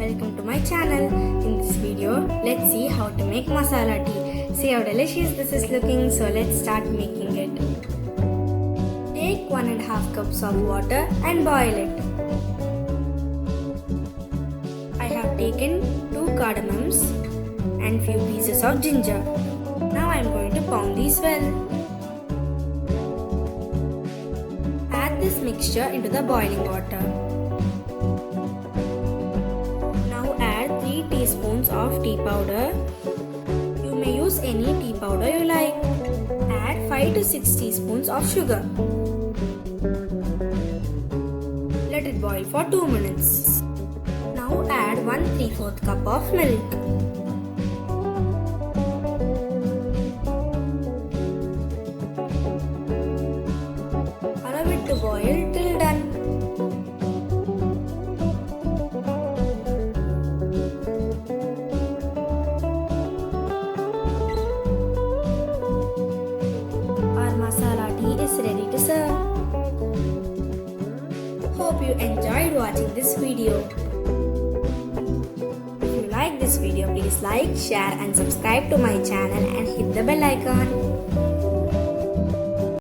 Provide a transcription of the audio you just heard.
welcome to my channel. In this video, let's see how to make masala tea. See how delicious this is looking, so let's start making it. Take 1.5 cups of water and boil it. I have taken 2 cardamoms and few pieces of ginger. Now I am going to pound these well. Add this mixture into the boiling water. Now add 3 teaspoons of tea powder. You may use any tea powder you like. Add 5 to 6 teaspoons of sugar. Let it boil for 2 minutes. Now add 1/3 cup of milk. Allow it to boil till done. Our masala tea is ready to serve. Hope you enjoyed watching this video. If you like this video, please like, share and subscribe to my channel and hit the bell icon.